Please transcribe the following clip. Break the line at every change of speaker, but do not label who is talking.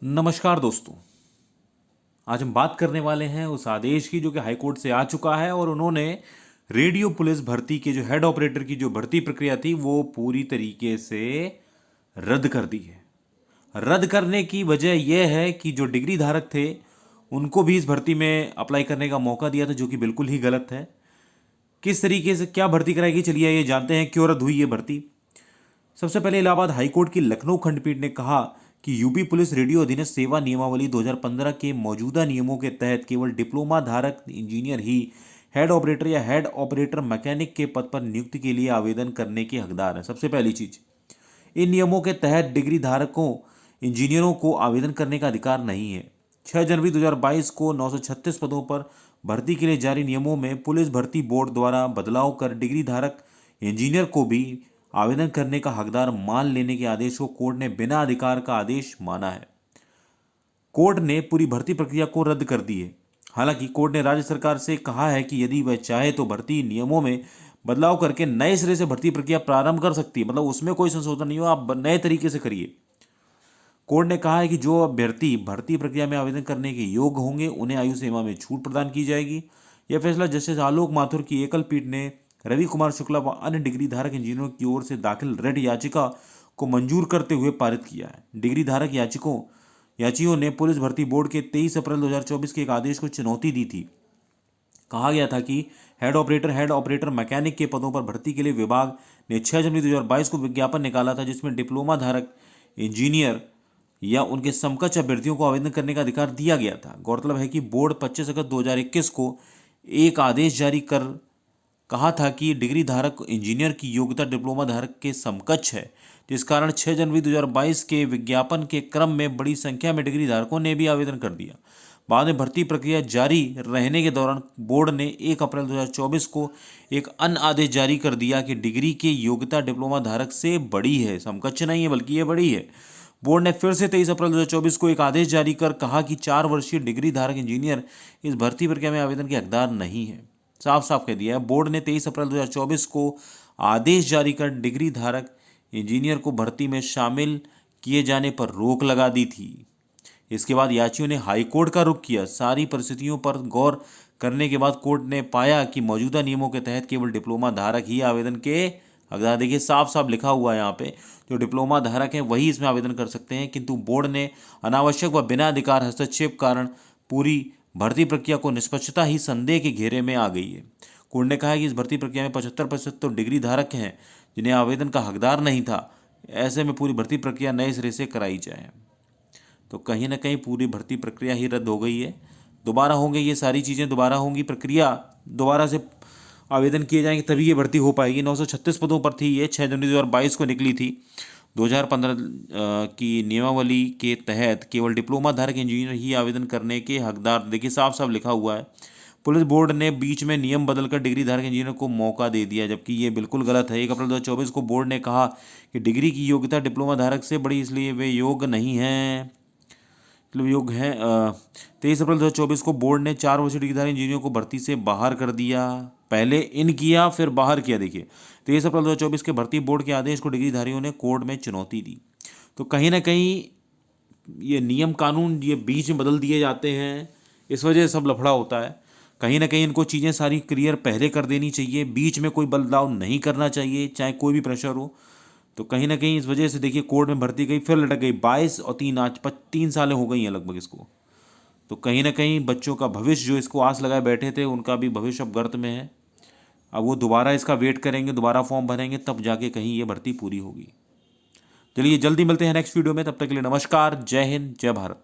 नमस्कार दोस्तों। आज हम बात करने वाले हैं उस आदेश की जो कि हाई कोर्ट से आ चुका है और उन्होंने रेडियो पुलिस भर्ती के जो हेड ऑपरेटर की जो भर्ती प्रक्रिया थी वो पूरी तरीके से रद्द कर दी है। रद्द करने की वजह यह है कि जो डिग्री धारक थे उनको भी इस भर्ती में अप्लाई करने का मौका दिया था, जो कि बिल्कुल ही गलत है। किस तरीके से क्या भर्ती कराएगी, चलिए ये जानते हैं क्यों रद्द हुई ये भर्ती। सबसे पहले इलाहाबाद हाईकोर्ट की लखनऊ खंडपीठ ने कहा कि यूपी पुलिस रेडियो अधीनस्थ सेवा नियमावली 2015 के मौजूदा नियमों के तहत केवल डिप्लोमा धारक इंजीनियर ही हेड ऑपरेटर या हेड ऑपरेटर मैकेनिक के पद पर नियुक्ति के लिए आवेदन करने के हकदार हैं। सबसे पहली चीज, इन नियमों के तहत डिग्री धारकों इंजीनियरों को आवेदन करने का अधिकार नहीं है। 6 जनवरी 2022 को 936 पदों पर भर्ती के लिए जारी नियमों में पुलिस भर्ती बोर्ड द्वारा बदलाव कर डिग्री धारक इंजीनियर को भी आवेदन करने का हकदार मान लेने के आदेश को कोर्ट ने बिना अधिकार का आदेश माना है। कोर्ट ने पूरी भर्ती प्रक्रिया को रद्द कर दी है। हालांकि कोर्ट ने राज्य सरकार से कहा है कि यदि वह चाहे तो भर्ती नियमों में बदलाव करके नए सिरे से भर्ती प्रक्रिया प्रारंभ कर सकती है, मतलब उसमें कोई संशोधन नहीं हो, आप नए तरीके से करिए। कोर्ट ने कहा है कि जो अभ्यर्थी भर्ती प्रक्रिया में आवेदन करने के योग्य होंगे उन्हें आयु सीमा में छूट प्रदान की जाएगी। यह फैसला जस्टिस आलोक माथुर की एकल पीठ ने रवि कुमार शुक्ला व अन्य डिग्री धारक इंजीनियरों की ओर से दाखिल रेड याचिका को मंजूर करते हुए पारित किया है। डिग्री धारक याचियों ने पुलिस भर्ती बोर्ड के 23 अप्रैल 2024 के एक आदेश को चुनौती दी थी। कहा गया था कि हेड ऑपरेटर मैकेनिक के पदों पर भर्ती के लिए विभाग ने 6 जनवरी 2022 को विज्ञापन निकाला था, जिसमें डिप्लोमा धारक इंजीनियर या उनके समकक्ष अभ्यर्थियों को आवेदन करने का अधिकार दिया गया था। गौरतलब है कि बोर्ड 25 अगस्त 2021 को एक आदेश जारी कर कहा था कि डिग्री धारक इंजीनियर की योग्यता डिप्लोमा धारक के समकक्ष है, जिस कारण 6 जनवरी 2022 के विज्ञापन के क्रम में बड़ी संख्या में डिग्री धारकों ने भी आवेदन कर दिया। बाद में भर्ती प्रक्रिया जारी रहने के दौरान बोर्ड ने 1 अप्रैल 2024 को एक अन्य आदेश जारी कर दिया कि डिग्री की योग्यता डिप्लोमा धारक से बड़ी है, समकक्ष नहीं है बल्कि ये बड़ी है। बोर्ड ने फिर से 23 अप्रैल 2024 को एक आदेश जारी कर कहा कि 4 वर्षीय डिग्री धारक इंजीनियर इस भर्ती प्रक्रिया में आवेदन के हकदार नहीं है। साफ साफ कह दिया है बोर्ड ने 23 अप्रैल 2024 को आदेश जारी कर डिग्री धारक इंजीनियर को भर्ती में शामिल किए जाने पर रोक लगा दी थी। इसके बाद याचियों ने हाईकोर्ट का रुख किया। सारी परिस्थितियों पर गौर करने के बाद कोर्ट ने पाया कि मौजूदा नियमों के तहत केवल डिप्लोमा धारक ही आवेदन के हकदार, देखिए साफ साफ लिखा हुआ है यहाँ पे, जो डिप्लोमा धारक हैं वही इसमें आवेदन कर सकते हैं। किंतु बोर्ड ने अनावश्यक व बिना अधिकार हस्तक्षेप कारण पूरी भर्ती प्रक्रिया को निष्पक्षता ही संदेह के घेरे में आ गई है। कोर्ट ने कहा है कि इस भर्ती प्रक्रिया में 75% तो डिग्री धारक हैं जिन्हें आवेदन का हकदार नहीं था। ऐसे में पूरी भर्ती प्रक्रिया नए सिरे से कराई जाए। तो कहीं ना कहीं पूरी भर्ती प्रक्रिया ही रद्द हो गई है। दोबारा होंगे ये सारी चीज़ें, दोबारा होंगी, प्रक्रिया दोबारा से आवेदन किए जाएंगे तभी ये भर्ती हो पाएगी। 936 पदों पर थी ये, 6 जनवरी 2022 को निकली थी। 2015 की नियमावली के तहत केवल डिप्लोमा धारक इंजीनियर ही आवेदन करने के हकदार, देखिए साफ साफ लिखा हुआ है। पुलिस बोर्ड ने बीच में नियम बदलकर डिग्री धारक इंजीनियर को मौका दे दिया, जबकि ये बिल्कुल गलत है। 1 अप्रैल 2024 को बोर्ड ने कहा कि डिग्री की योग्यता डिप्लोमा धारक से बड़ी, इसलिए वे योग्य नहीं हैं, मतलब योग है। 23 अप्रैल 2024 को बोर्ड ने 4 वर्षीय डिग्रीधारी इंजीनियरों को भर्ती से बाहर कर दिया। पहले इन किया फिर बाहर किया। देखिए 23 अप्रैल 2024 के भर्ती बोर्ड के आदेश को डिग्रीधारियों ने कोर्ट में चुनौती दी। तो कहीं ना कहीं ये नियम कानून ये बीच में बदल दिए जाते हैं, इस वजह से सब लफड़ा होता है। कहीं ना कहीं इनको चीज़ें सारी क्लियर पहले कर देनी चाहिए, बीच में कोई बदलाव नहीं करना चाहिए, चाहे कोई भी प्रेशर हो। तो कहीं ना कहीं इस वजह से देखिए कोर्ट में भर्ती गई फिर लटक गई। 22 और 3 आज 3 सालें हो गई हैं लगभग इसको। तो कहीं ना कहीं बच्चों का भविष्य जो इसको आस लगाए बैठे थे उनका भी भविष्य अब गर्त में है। अब वो दोबारा इसका वेट करेंगे, दोबारा फॉर्म भरेंगे, तब जाके कहीं ये भर्ती पूरी होगी। चलिए जल्दी मिलते हैं नेक्स्ट वीडियो में, तब तक के लिए नमस्कार, जय हिंद, जय भारत।